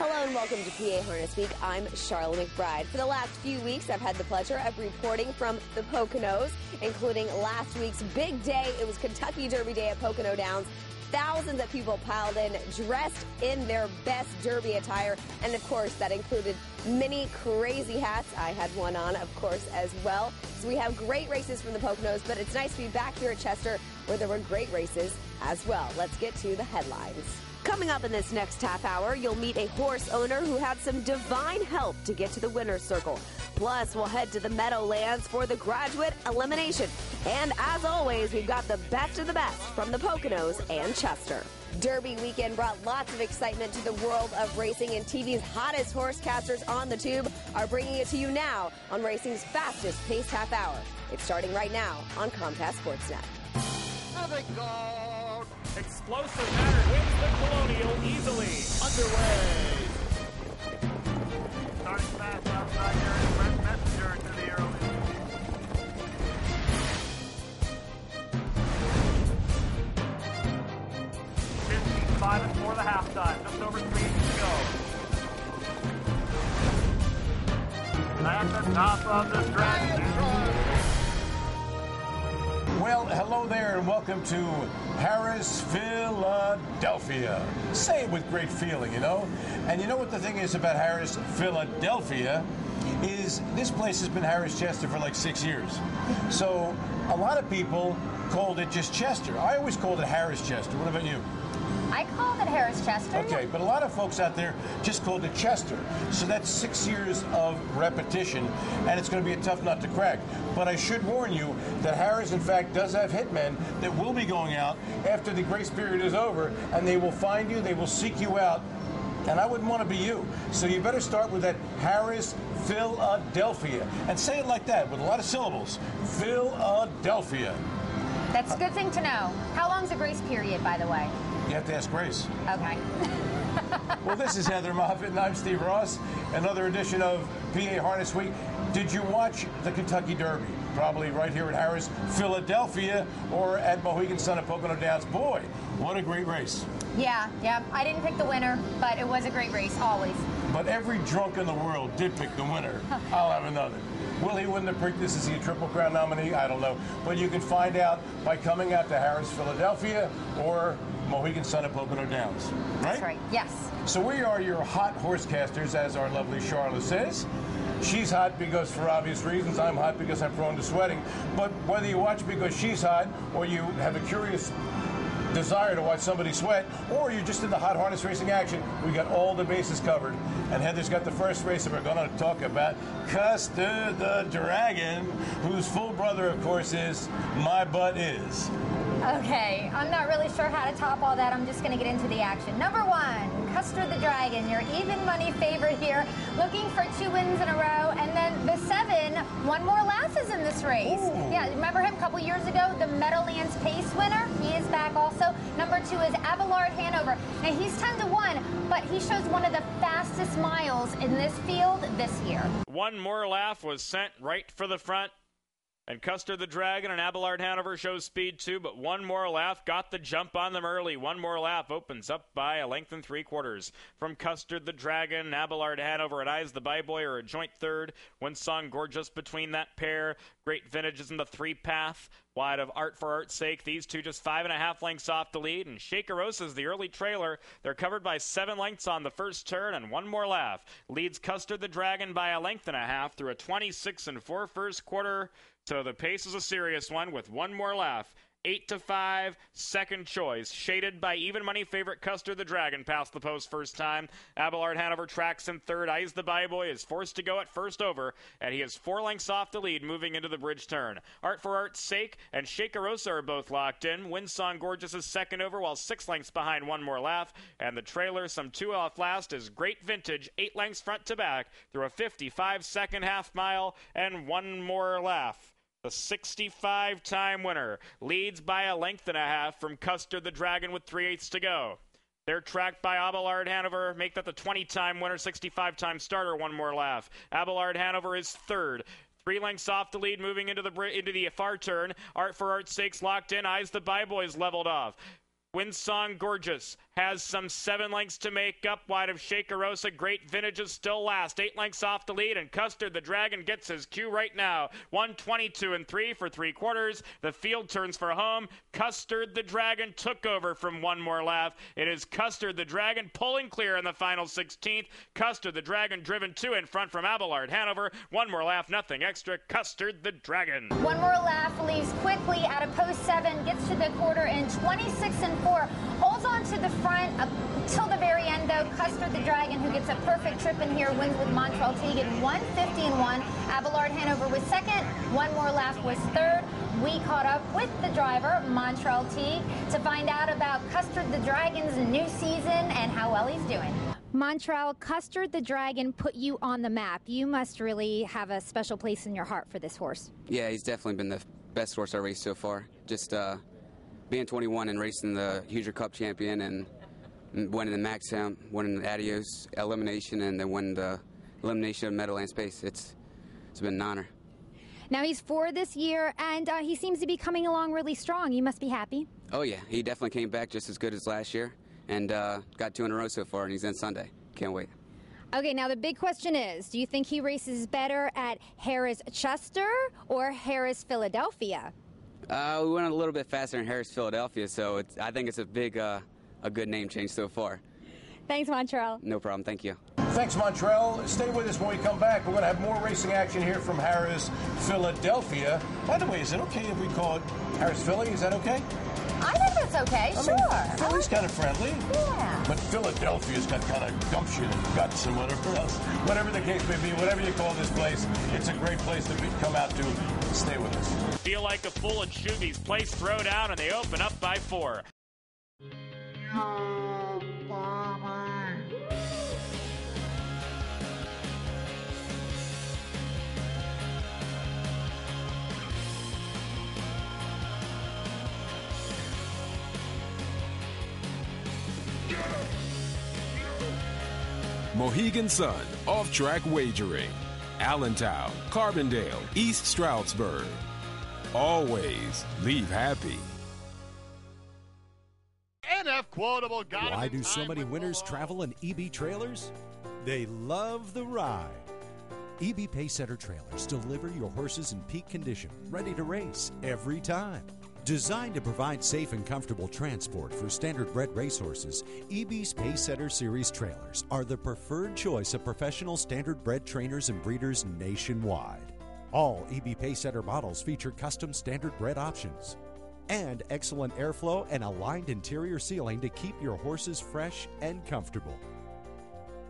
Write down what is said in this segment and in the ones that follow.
Hello and welcome to PA Harness Week. I'm Sharla McBride. For the last few weeks, I've had the pleasure of reporting from the Poconos, including last week's big day. It was Kentucky Derby Day at Pocono Downs. Thousands of people piled in, dressed in their best Derby attire. And of course, that included many crazy hats. I had one on, of course, as well. So we have great races from the Poconos, but it's nice to be back here at Chester where there were great races as well. Let's get to the headlines. Coming up in this next half hour, you'll meet a horse owner who had some divine help to get to the winner's circle. Plus, we'll head to the Meadowlands for the Graduate Elimination. And as always, we've got the best of the best from the Poconos and Chester. Derby weekend brought lots of excitement to the world of racing, and TV's hottest horse-casters on the tube are bringing it to you now on racing's fastest-paced half hour. It's starting right now on Comcast Sportsnet. Explosive Matter wins the Colonial easily. Underway. Starting fast outside here is Brent Messenger to the early. 55 for the halftime. Just over 3 to go. At the top of the stretch. Well, hello there and welcome to Harris, Philadelphia. Say it with great feeling, you know. And you know what the thing is about Harris, Philadelphia, is this place has been Harris Chester for like 6 years. So a lot of people called it just Chester. I always called it Harris Chester. What about you? I called it Harris Chester. Okay, but a lot of folks out there just called it Chester. So that's 6 years of repetition, and it's going to be a tough nut to crack. But I should warn you that Harris, in fact, does have hitmen that will be going out after the grace period is over, and they will find you, they will seek you out, and I wouldn't want to be you. So you better start with that Harris, Philadelphia, and say it like that with a lot of syllables. Philadelphia. That's a good thing to know. How long's the grace period, by the way? You have to ask Grace. Okay. Well, this is Heather Moffett, and I'm Steve Ross. Another edition of PA Harness Week. Did you watch the Kentucky Derby? Probably right here at Harris, Philadelphia, or at Mohegan Sun at Pocono Downs. Boy, what a great race. Yeah. I didn't pick the winner, but it was a great race, always. But every drunk in the world did pick the winner. I'll have another. Will he win the Preakness? Is he a Triple Crown nominee? I don't know. But you can find out by coming out to Harris, Philadelphia, or Mohegan Sun at Pocono Downs. Right? That's right, yes. So we are your hot horse casters, as our lovely Sharla says. She's hot because, for obvious reasons, I'm hot because I'm prone to sweating. But whether you watch because she's hot, or you have a curious desire to watch somebody sweat, or you're just in the hot harness racing action, we got all the bases covered. And Heather's got the first race that we're going to talk about, Custer the Dragon, whose full brother, of course, is My Butt Is. Okay, I'm not really sure how to top all that. I'm just going to get into the action. Number 1, Custer the Dragon, your even money favorite here, looking for 2 wins in a row. And then the 7, One More Laugh is in this race. Ooh. Yeah, remember him a couple years ago, the Meadowlands Pace winner? He is back also. Number 2 is Abelard Hanover. Now, he's 10-1, but he shows one of the fastest miles in this field this year. One More Laugh was sent right for the front. And Custer the Dragon and Abelard Hanover shows speed too, but One More Laugh got the jump on them early. One More Laugh opens up by a length and 3/4. From Custer the Dragon, Abelard Hanover and Eyes the Byboy are a joint third. Winsong Gorgeous between that pair. Great Vintage is in the 3-path. Wide of Art for Art's Sake, these two just 5.5 lengths off the lead. And Shakeros is the early trailer. They're covered by 7 lengths on the first turn, and One More Laugh leads Custer the Dragon by a length and a half through a 26-4 first quarter. So the pace is a serious one with One More Laugh. 8-5, second choice. Shaded by even money favorite Custer the Dragon past the post first time. Abelard Hanover tracks in third. Eyes the Byboy is forced to go at first over, and he is 4 lengths off the lead moving into the bridge turn. Art for Art's Sake and Shakerosa are both locked in. Winsong Gorgeous is second over, while 6 lengths behind One More Laugh. And the trailer, some 2 off last, is Great Vintage, 8 lengths front to back through a 55-second half mile, and One More Laugh, the 65-time winner, leads by a length and a half from Custer the Dragon with 3/8 to go. They're tracked by Abelard Hanover, make that the 20-time winner, 65-time starter, One More Laugh. Abelard Hanover is third. 3 lengths off the lead, moving into the far turn. Art for Art's Sake's locked in. Eyes the Byboy's leveled off. Winsong Gorgeous has some 7 lengths to make up wide of Shakerosa. Great Vintage is still last. 8 lengths off the lead, and Custard the Dragon gets his cue right now. 1:22 and 3 for 3/4. The field turns for home. Custard the Dragon took over from One More Laugh. It is Custard the Dragon pulling clear in the final 16th. Custard the Dragon driven 2 in front from Abelard Hanover. One More Laugh, nothing extra. Custard the Dragon. One More Laugh leaves quickly out of post 7, gets to the quarter in 26 and 4, holds on to the front up till the very end though. Custard the Dragon, who gets a perfect trip in here, wins with Montrell Teague in 150 and 1. Abelard Hanover was second. One More Laugh was third. We caught up with the driver, Montrell Teague, to find out about Custard the Dragon's new season and how well he's doing. Montrell, Custard the Dragon put you on the map. You must really have a special place in your heart for this horse. Yeah, he's definitely been the best horse I raced so far. Just being 21 and racing the Hoosier Cup champion and winning the Max Hound, winning the Adios Elimination, and then winning the elimination of Meadowlands Space. It's been an honor. Now he's 4 this year, and he seems to be coming along really strong. You must be happy. Oh, yeah. He definitely came back just as good as last year, and got 2 in a row so far, and he's in Sunday. Can't wait. Okay, now the big question is, do you think he races better at Harris Chester or Harris Philadelphia? We went a little bit faster in Harris Philadelphia, so I think it's a big, a good name change so far. Thanks, Montrell. No problem. Thank you. Thanks, Montrell. Stay with us when we come back. We're going to have more racing action here from Harris Philadelphia. By the way, is it okay if we call it Harris Philly? Is that okay? I think that's okay, sure. Philly's kind of friendly. Yeah. But Philadelphia's got kind of gumption and guts and whatever else. Whatever the case may be, whatever you call this place, it's a great place to come out to. Stay with us. Feel like a fool at Shoobee's Place Throwdown, and they open up by 4. Mohegan Sun, off-track wagering. Allentown, Carbondale, East Stroudsburg. Always leave happy. NF Quotable got Why do so many winners travel in EB trailers? They love the ride. EB Pacesetter trailers deliver your horses in peak condition, ready to race every time. Designed to provide safe and comfortable transport for standard-bred racehorses, EB's Pacesetter Series trailers are the preferred choice of professional standard-bred trainers and breeders nationwide. All EB Pacesetter models feature custom standard-bred options and excellent airflow and aligned interior sealing to keep your horses fresh and comfortable.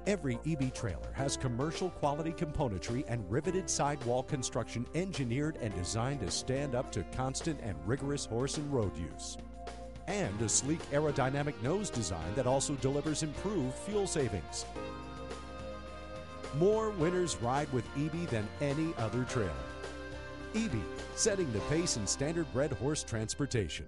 Every EB trailer has commercial quality componentry and riveted sidewall construction engineered and designed to stand up to constant and rigorous horse and road use. And a sleek aerodynamic nose design that also delivers improved fuel savings. More winners ride with EB than any other trailer. EB, setting the pace in standard-bred horse transportation.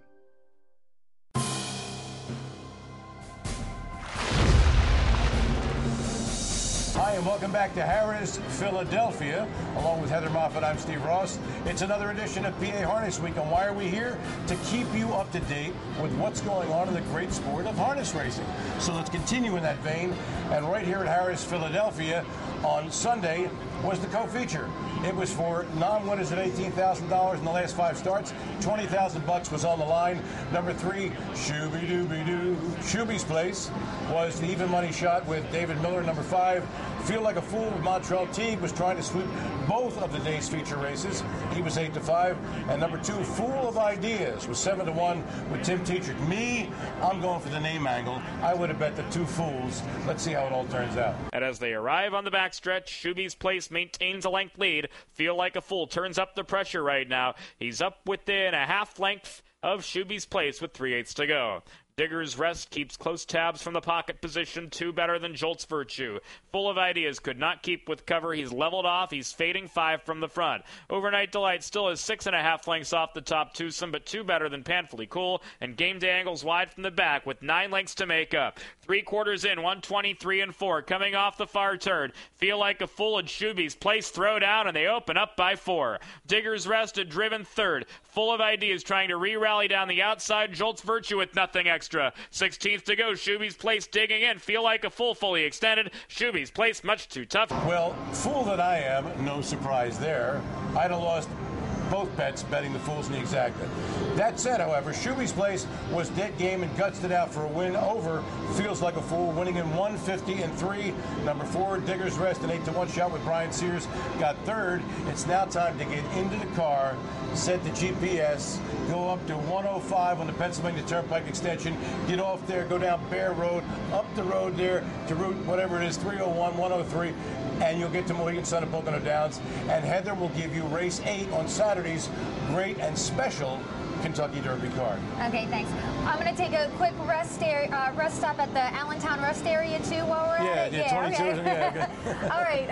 Hi, and welcome back to Harris, Philadelphia. Along with Heather Moffat, I'm Steve Ross. It's another edition of PA Harness Week. And why are we here? To keep you up to date with what's going on in the great sport of harness racing. So let's continue in that vein. And right here at Harris, Philadelphia, on Sunday was the co-feature. It was for non-winners at $18,000 in the last 5 starts. $20,000 was on the line. Number 3, Shoobee-dooby-doo. Shoobee's Place was the even money shot with David Miller. Number 5, Feel Like a Fool with Montrell Teague was trying to sweep both of the day's feature races. He was 8-5. And number 2, Fool of Ideas was 7-1 with Tim Tetrick. Me, I'm going for the name angle. I would have bet the 2 fools. Let's see how it all turns out. And as they arrive on the backstretch, Shoobee's Place maintains a length lead. Feel Like a Fool turns up the pressure right now. He's up within a half length of Shoobee's Place with 3/8 to go. Digger's Rest keeps close tabs from the pocket position, 2 better than Jolt's Virtue. Full of Ideas could not keep with cover. He's leveled off. He's fading 5 from the front. Overnight Delight still is 6.5 lengths off the top twosome, but 2 better than Panfully Cool. And Game Day Angles wide from the back with 9 lengths to make up. 3/4 in, 123 and 4. Coming off the far turn. Feel Like a Fool at Shoobee's Place Throwdown, and they open up by 4. Digger's Rest a driven 3rd. Full of Ideas trying to re-rally down the outside. Jolt's Virtue with nothing extra. extra. 16th to go. Shoobee's place digging in. Feel like a fool, fully extended. Shoobee's place much too tough. Well, fool that I am, no surprise there. I'd have lost both bets betting the fools in the exacta. That said, however, Shoobee's place was dead game and gutsed it out for a win over Feels Like a Fool, winning in 150-3. Number 4, Digger's Rest, an 8-1 shot with Brian Sears, got third. It's now time to get into the car, set the GPS, go up to 105 on the Pennsylvania Turnpike extension, get off there, go down Bear Road, up the road there to route whatever it is, 301, 103, and you'll get to Mohegan Sun and Pocono Downs. And Heather will give you race 8 on Saturday's great and special Kentucky Derby card. Okay, thanks. I'm going to take a quick rest stop at the Allentown rest area too while we're at it. Yeah, 22. Okay. Yeah. All right.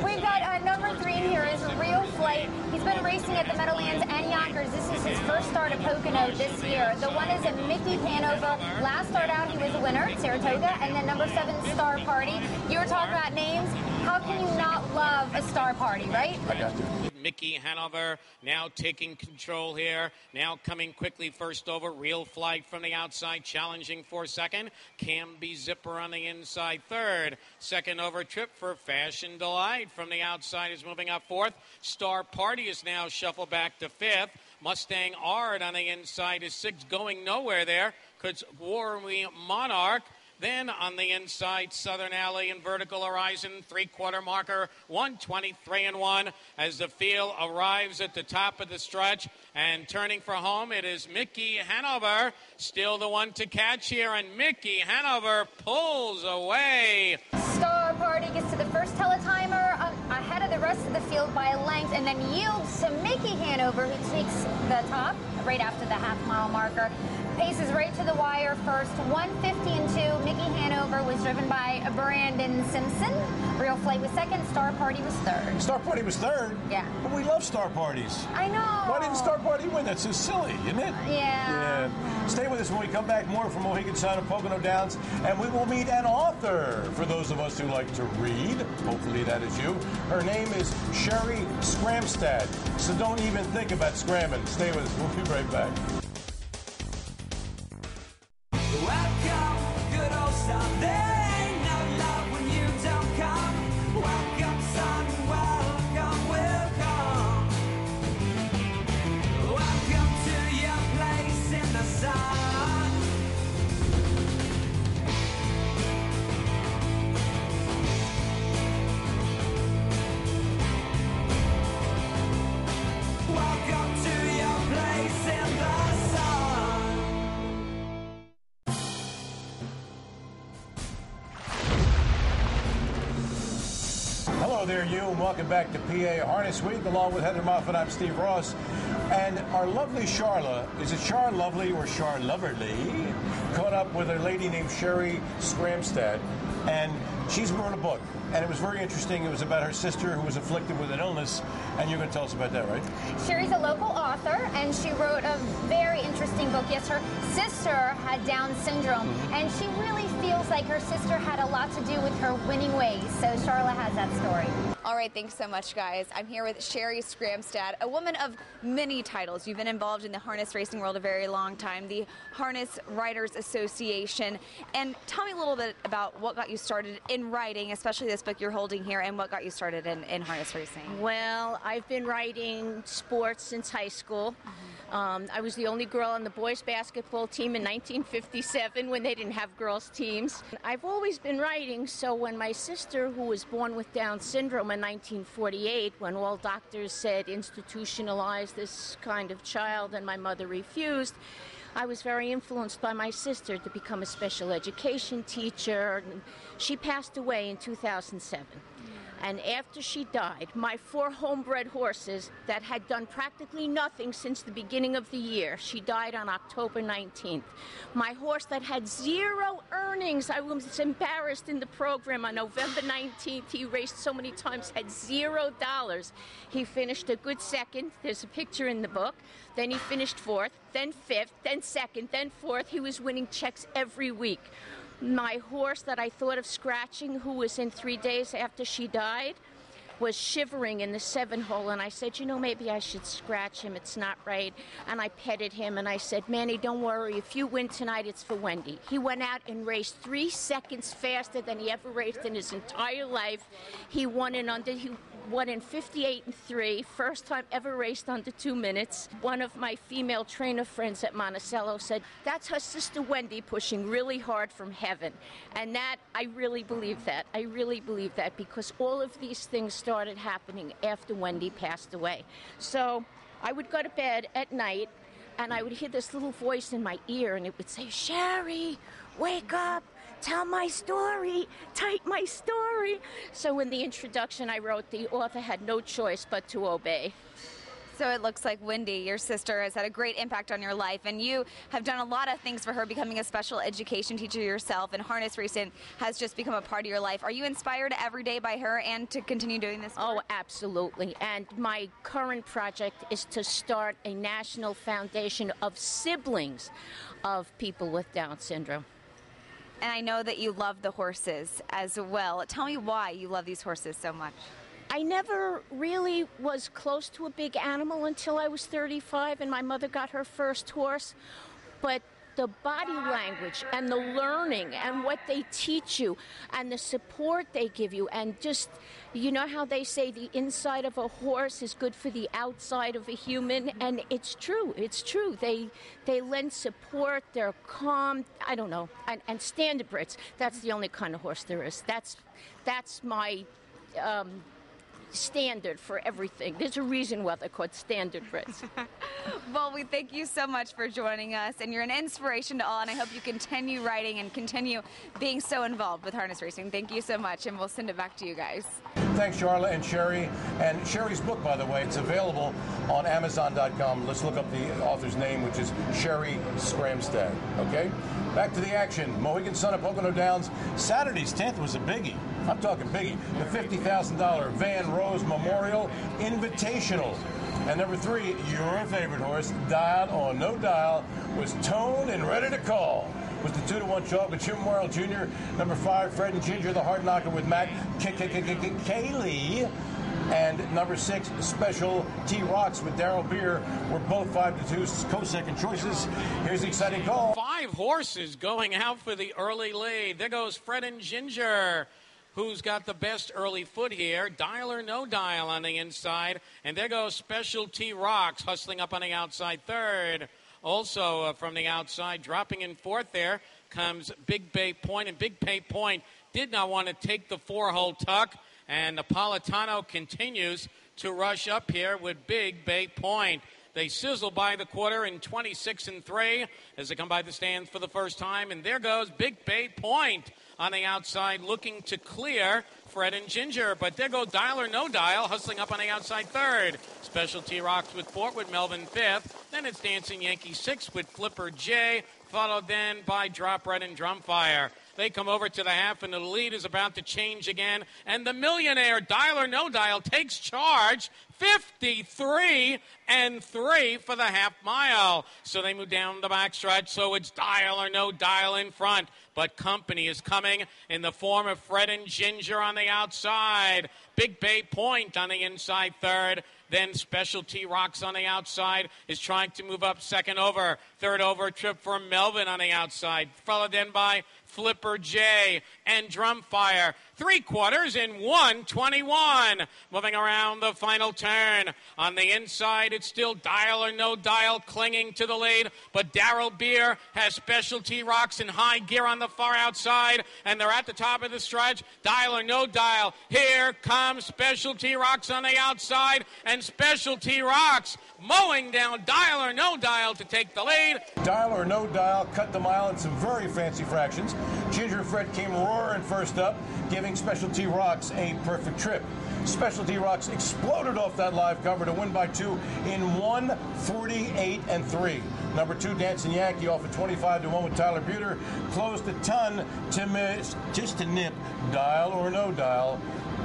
We've got number 3 here is Real Flight. He's been racing at the Meadowlands and Yonkers. This is his first start at Pocono this year. The one is at Mickey Hanover. Last start out, he was a winner at Saratoga. And then number 7, Star Party. You were talking about names. How can you not love a Star Party, right? I got to. Mickey Hanover now taking control here. Now coming quickly first over. Real Flight from the outside, challenging for second. Camby Zipper on the inside third. Second over Trip for Fashion Delight from the outside is moving up fourth. Star Party is now shuffled back to fifth. Mustang Ard on the inside is sixth, going nowhere there. Could Warmy Monarch. Then on the inside, Southern Alley and Vertical Horizon, 3/4 marker, 123-1 as the field arrives at the top of the stretch. And turning for home, it is Mickey Hanover, still the one to catch here, and Mickey Hanover pulls away. Star Party gets to the first teletimer ahead of the rest of the field by a length and then yields to Mickey Hanover, who takes the top right after the half-mile marker. Paces right to the wire first, 150-2. Mickey Hanover was driven by Brandon Simpson. Real Flight was second. Star Party was third. Star Party was third? Yeah. But we love Star Parties. I know. Why didn't Star Party win? That's so silly, isn't it? Yeah. Stay with us when we come back. More from Mohegan Sun and Pocono Downs. And we will meet an author for those of us who like to read. Hopefully that is you. Her name is Sherry Skramstad. So don't even think about scramming. Stay with us. We'll be right back. Welcome, good old South. There ain't no love when you don't come. Welcome, son, welcome, welcome. Welcome to your place in the sun. Welcome to your place in the sun. Hello there, you, and welcome back to PA Harness Week. Along with Heather Moffat, I'm Steve Ross. And our lovely Sharla, is it Char Lovely or Char Loverly, caught up with a lady named Sherry Skramstad. And she's wrote a book, and it was very interesting. It was about her sister who was afflicted with an illness, and you're going to tell us about that, right? Sherry's a local author, and she wrote a very interesting book. Yes, her sister had Down syndrome, and she really feels like her sister had a lot to do with her winning ways. So Sharla has that story. All right, thanks so much, guys. I'm here with Sherry Skramstad, a woman of many titles. You've been involved in the harness racing world a very long time, the Harness Writers Association. And tell me a little bit about what got you started in writing, especially this book you're holding here, and what got you started in harness racing. Well, I've been writing sports since high school. I was the only girl on the boys basketball team in 1957 when they didn't have girls teams. I've always been writing, so when my sister, who was born with Down syndrome in 1948, when all doctors said institutionalize this kind of child and my mother refused, I was very influenced by my sister to become a special education teacher. She passed away in 2007. And after she died, my 4 homebred horses that had done practically nothing since the beginning of the year, she died on October 19th. My horse that had 0 earnings, I was embarrassed in the program on November 19th. He raced so many times, had $0. He finished a good second. There's a picture in the book. Then he finished 4th, then 5th, then 2nd, then 4th. He was winning checks every week. My horse that I thought of scratching, who was in 3 days after she died, was shivering in the 7-hole, and I said, you know, maybe I should scratch him. It's not right. And I petted him, and I said, Manny, don't worry. If you win tonight, it's for Wendy. He went out and raced 3 seconds faster than he ever raced in his entire life. He won in 58 and 3, first time ever raced under 2 minutes. One of my female trainer friends at Monticello said, that's her sister Wendy pushing really hard from heaven. And that, I really believe that. I really believe that, because all of these things started happening after Wendy passed away. So I would go to bed at night, and I would hear this little voice in my ear, and it would say, Sherry, wake up. Tell my story, type my story. So in the introduction I wrote, the author had no choice but to obey. So it looks like Wendy, your sister, has had a great impact on your life, and you have done a lot of things for her, becoming a special education teacher yourself, and harness racing has just become a part of your life. Are you inspired every day by her and to continue doing this work? Oh, absolutely. And my current project is to start a national foundation of siblings of people with Down syndrome. And I know that you love the horses as well. Tell me why you love these horses so much. I never really was close to a big animal until I was 35, and my mother got her first horse. But the body language and the learning and what they teach you and the support they give you, and just, you know how they say the inside of a horse is good for the outside of a human, and it's true. They lend support, they're calm, I don't know, and standard Brits, that's the only kind of horse there is. That's my standard for everything. There's a reason why they're called standard Brits. Well, we thank you so much for joining us, and you're an inspiration to all, and I hope you continue riding and continue being so involved with harness racing. Thank you so much, and we'll send it back to you guys. Thanks, Sharla and Sherry. And Sherry's book, by the way, it's available on Amazon.com. Let's look up the author's name, which is Sherry Skramstad. Okay? Back to the action. Mohegan Sun of Pocono Downs. Saturday's 10th was a biggie. I'm talking biggie. The $50,000 Van Rose Memorial Invitational. And number 3, your favorite horse, Dial or No Dial, was toned and ready to call. Was the 2-to-1 chalk with Jim Morrill Jr. Number 5, Fred and Ginger, the Hard Knocker with Matt Kaylee. And number 6, Special T Rocks with Daryl Bier, were both 5-2 co-second choices. Here's the exciting call. 5 horses going out for the early lead. There goes Fred and Ginger, who's got the best early foot here. Dial or No Dial on the inside. And there goes Special T Rocks hustling up on the outside third. Also from the outside, dropping in fourth there, comes Big Bay Point. And Big Bay Point did not want to take the 4-hole tuck. And Napolitano continues to rush up here with Big Bay Point. They sizzle by the quarter in 26-3 as they come by the stands for the first time. And there goes Big Bay Point on the outside, looking to clear Fred and Ginger. But there goes Dial or No Dial, hustling up on the outside third. Special T Rocks with fourth, with Melvin fifth. Then it's Dancing Yankee sixth with Flipper J, followed then by Drop Red and Drumfire. They come over to the half, and the lead is about to change again. And the millionaire, Dial or No Dial, takes charge. 53-3 for the half mile. So they move down the backstretch. So it's Dial or No Dial in front. But company is coming in the form of Fred and Ginger on the outside. Big Bay Point on the inside third. Then Special T Rocks on the outside is trying to move up second over. Third over trip for Melvin on the outside. Followed then by Flipper J and Drumfire. 3/4 in 1:21. Moving around the final turn. On the inside, it's still Dial or No Dial clinging to the lead. But Daryl Bier has Special T Rocks in high gear on the far outside. And they're at the top of the stretch. Dial or No Dial. Here comes Special T Rocks on the outside. And Special T Rocks mowing down Dial or No Dial to take the lead. Dial or No Dial cut the mile in some very fancy fractions. Ginger Fred came roaring first up, giving Special T Rocks a perfect trip. Special T Rocks exploded off that live cover to win by 2 in 1:48-3. Number 2, Dancing Yankee, off at 25-1 with Tyler Buter, closed a ton to miss, just to nip Dial or No Dial.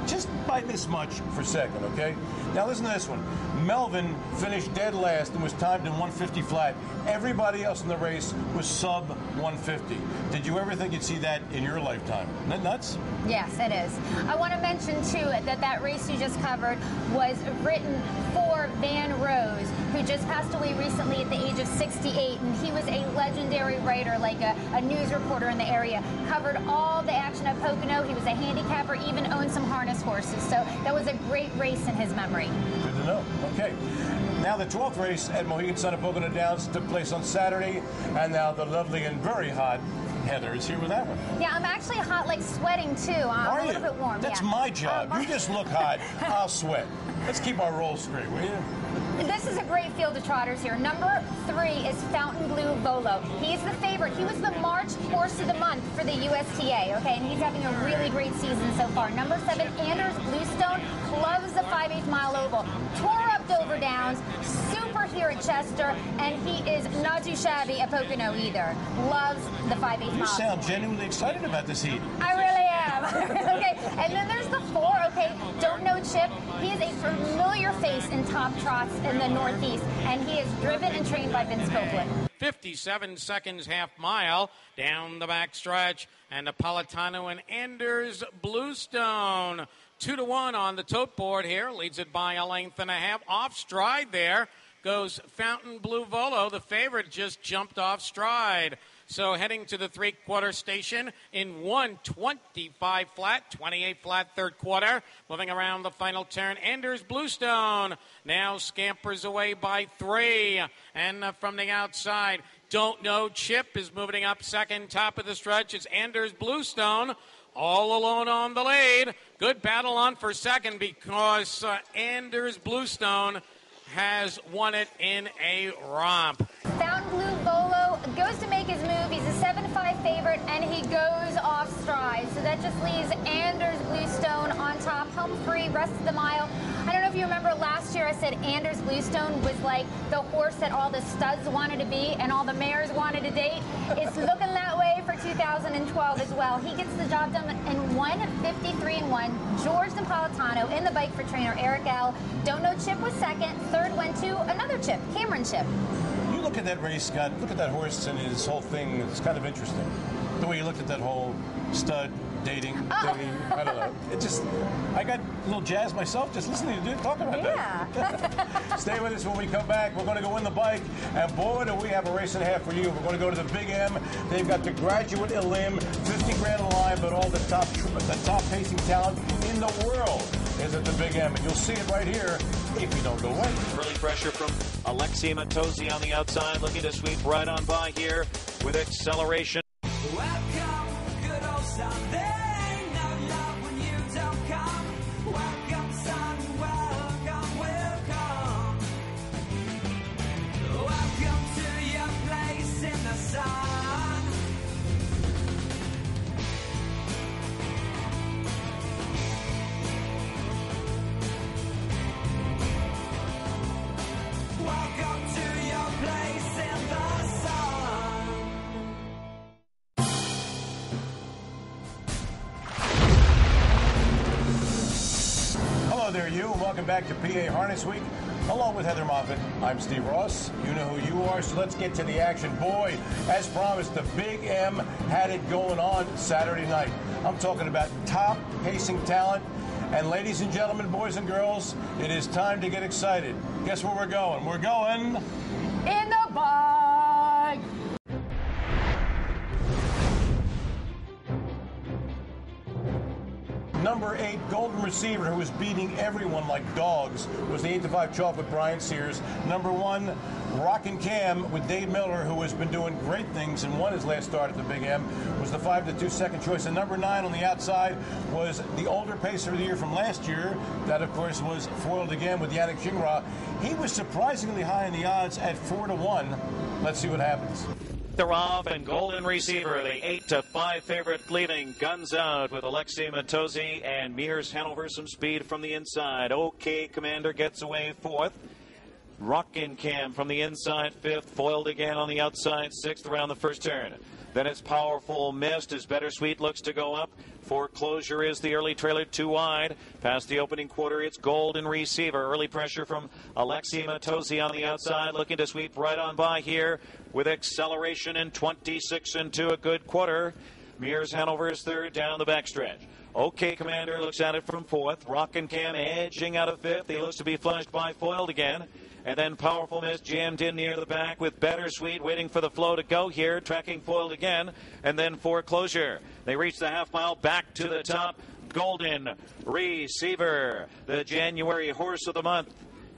just by this much for second, okay? Now listen to this one. Melvin finished dead last and was timed in 150 flat. Everybody else in the race was sub 150. Did you ever think you'd see that in your lifetime? Isn't that nuts? Yes, it is. I want to mention, too, that race you just covered was written for Van Rose, who just passed away recently at the age of 68, and he was a legendary writer, like a news reporter in the area. Covered all the action at Pocono. He was a handicapper, even owned some harness horses. So that was a great race in his memory. Good to know. Okay. Now the 12th race at Mohegan Sun at Pocono Downs took place on Saturday, and now the lovely and very hot Heather is here with that one. Yeah, I'm actually hot, like sweating too. I'm a little bit warm. That's yeah. my job. You just look hot. I'll sweat. Let's keep our roll straight, will you? This is a great field of trotters here. Number 3 is Fountain Blue Volo. He's the favorite. He was the March Horse of the Month for the USTA, okay, and he's having a really great season so far. Number 7, Anders Bluestone, loves the 5/8 mile oval. Tore up Dover Downs, super here at Chester, and he is not too shabby at Pocono either. Loves the 5/8 mile. You sound genuinely excited about this heat. I really am. Okay, and then there's the 4, okay, Don't Know Chip. He is a familiar face in top trots in the Northeast, and he is driven and trained by Vince Copeland. 57 seconds half mile down the back stretch, and Napolitano and Anders Bluestone 2-1 on the tote board here, leads it by a length and a half. Off stride there goes Fountain Blue Volo. The favorite just jumped off stride. So heading to the three-quarter station in 1:25 flat, 28 flat third quarter. Moving around the final turn, Anders Bluestone now scampers away by 3. And from the outside, Don't Know Chip is moving up second, top of the stretch. It's Anders Bluestone all alone on the lead. Good battle on for second because Anders Bluestone has won it in a romp. Fountain Blue Volo goes to make his move. He's a 7-5 favorite, and he goes off stride. So that just leaves Anders Bluestone on top, home free, rest of the mile. I don't know if you remember last year I said Anders Bluestone was like the horse that all the studs wanted to be and all the mares wanted to date. It's looking that way for 2012 as well. He gets the job done in 1:53-1. George Napolitano in the bike for trainer Eric L. Don't Know Chip was second. Third went to another Chip, Cameron Chip. You look at that race, Scott. Look at that horse and his whole thing. It's kind of interesting. The way you looked at that whole stud dating. I don't know. It just, I got a little jazzed myself just listening to you talk about that. Stay with us when we come back. We're going to go in the bike, and boy, do we have a race and a half for you. We're going to go to the Big M. They've got the Graduate Elim, 50 grand on the line, but all the top pacing talent in the world is at the Big M, and you'll see it right here if you don't go away. Early pressure from Alexei Matozzi on the outside, looking to sweep right on by here with acceleration. Welcome, good old Sunday. No love when you don't come. Welcome, son. Welcome, welcome. Welcome to your place in the sun. Welcome to your place in the sun. Hello there, you, and welcome back to PA Harness Week. Along with Heather Moffat, I'm Steve Ross. You know who you are, so let's get to the action. Boy, as promised, the Big M had it going on Saturday night. I'm talking about top pacing talent. And ladies and gentlemen, boys and girls, it is time to get excited. Guess where we're going? We're going in the bike. Number 8, Golden Receiver, who was beating everyone like dogs, was the 8-5 chalk with Brian Sears. Number 1, Rockincam with Dave Miller, who has been doing great things and won his last start at the Big M, was the 5-2 second choice. And number 9 on the outside was the older pacer of the year from last year. That, of course, was foiled again with Yannick Gingras. He was surprisingly high in the odds at 4-1. Let's see what happens. They're off, and Golden Receiver, the 8-5 favorite, leaving guns out with Alexei Matozzi and Mickey Hanover, some speed from the inside. OK Commander gets away fourth. Rockincam from the inside fifth, foiled again on the outside sixth around the first turn. Then it's Powerful Mist as Bittersweet looks to go up. Foreclosure is the early trailer, too wide. Past the opening quarter, it's Golden Receiver. Early pressure from Alexi Matosi on the outside, looking to sweep right on by here with acceleration in 26 and 2, a good quarter. Mears Hanover is third down the backstretch. OK Commander looks at it from fourth. Rockincam edging out of fifth. He looks to be flushed by Foiled again. And then Powerful Mist jammed in near the back with Bittersweet waiting for the flow to go here, tracking Foiled again. And then Foreclosure. They reach the half mile, back to the top. Golden Receiver, the January horse of the month.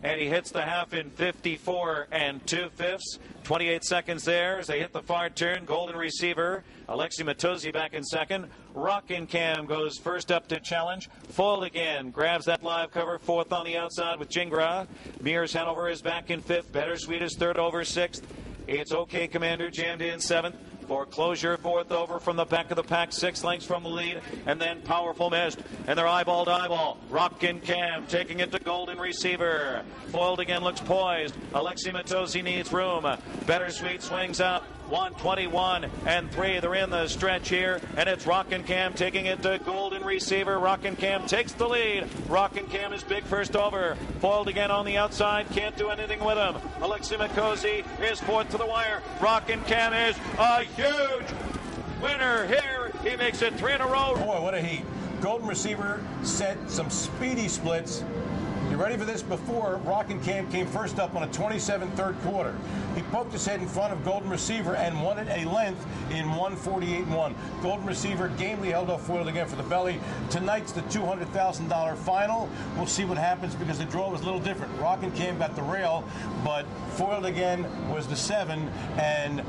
And he hits the half in 54 and 2/5. 28 seconds there as they hit the far turn. Golden Receiver. Alexi Matosi back in second. Rockincam goes first up to challenge. Foiled again. Grabs that live cover. Fourth on the outside with Jingra. Mears Hanover is back in fifth. Bittersweet is third over sixth. It's OK Commander jammed in seventh. Foreclosure fourth over from the back of the pack, 6 lengths from the lead, and then Powerful Mist, and they're eyeball to eyeball. Rockincam taking it to Golden Receiver. Foiled again, looks poised. Alexi Matosi needs room. Bittersweet swings up. 121 and 3. They're in the stretch here, and it's Rockincam taking it to Golden Receiver. Rockincam takes the lead. Rockincam is big first over. Foiled again on the outside. Can't do anything with him. Alexi Matosi is fourth to the wire. Rockincam is a huge winner here. He makes it 3 in a row. Boy, what a heat. Golden Receiver set some speedy splits. You ready for this? Before, Rockincam came first up on a 27 third quarter. He poked his head in front of Golden Receiver and won it a length in 1:48.1. Golden Receiver gamely held off Foiled again for the belly. Tonight's the $200,000 final. We'll see what happens because the draw was a little different. Rockincam got the rail, but Foiled again was the 7, and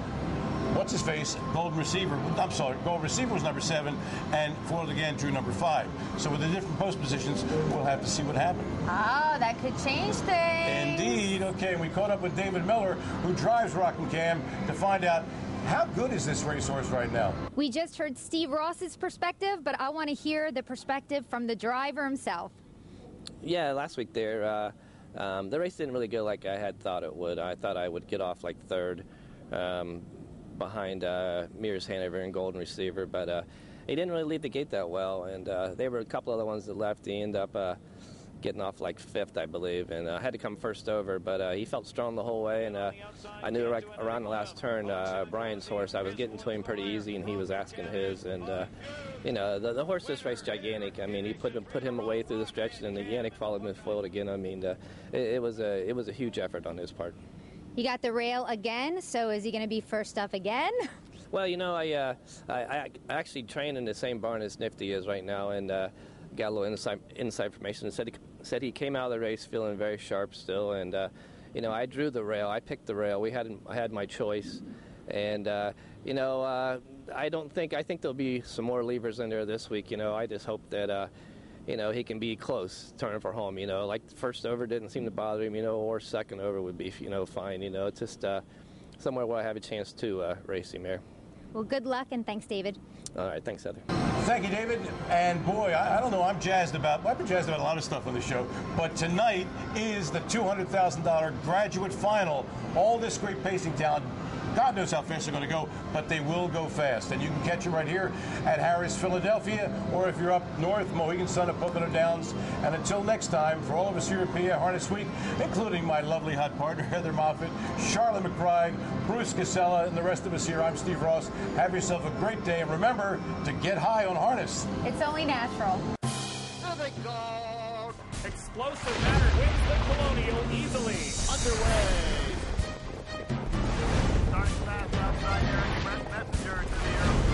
what's his face? Golden Receiver. I'm sorry, Golden Receiver was number 7, and Foiled again drew number 5. So with the different post positions, we'll have to see what happens. Oh, that could change things. Indeed. Okay, and we caught up with David Miller, who drives Rockincam, to find out how good is this racehorse right now. We just heard Steve Ross's perspective, but I want to hear the perspective from the driver himself. Yeah, last week there, the race didn't really go like I had thought it would. I thought I would get off like third. Behind Mears Hanover and Golden Receiver, but he didn't really lead the gate that well, and there were a couple other ones that left. He ended up getting off like 5th, I believe, and had to come first over, but he felt strong the whole way, and I knew right around the last turn, Brian's horse, I was getting to him pretty easy, and he was asking his, and you know, the horse this race gigantic. I mean, he put him away through the stretch, and the Yannick followed him and Foiled again. I mean, it was a huge effort on his part. You got the rail again, so is he going to be first up again? Well, you know, I actually train in the same barn as Nifty is right now, and got a little inside information. Said he came out of the race feeling very sharp still, and you know, I drew the rail, I picked the rail. I had my choice, and you know, I think there'll be some more levers in there this week. You know, I just hope that you know, he can be close, turning for home, you know. Like, first over didn't seem to bother him, you know, or second over would be, you know, fine. You know, it's just somewhere where I have a chance to race him there. Well, good luck, and thanks, David. All right, thanks, Heather. Thank you, David. And boy, I don't know, I've been jazzed about a lot of stuff on the show, but tonight is the $200,000 graduate final. All this great pacing talent. God knows how fast they're going to go, but they will go fast. And you can catch it right here at Harris, Philadelphia, or if you're up north, Mohegan Sun at Pocono Downs. And until next time, for all of us here at PA Harness Week, including my lovely hot partner, Heather Moffett, Sharla McBride, Bruce Casella, and the rest of us here, I'm Steve Ross. Have yourself a great day, and remember to get high on harness. It's only natural. Explosive Matter wins the Colonial easily. Underway. Starting fast outside here. Messenger to the air.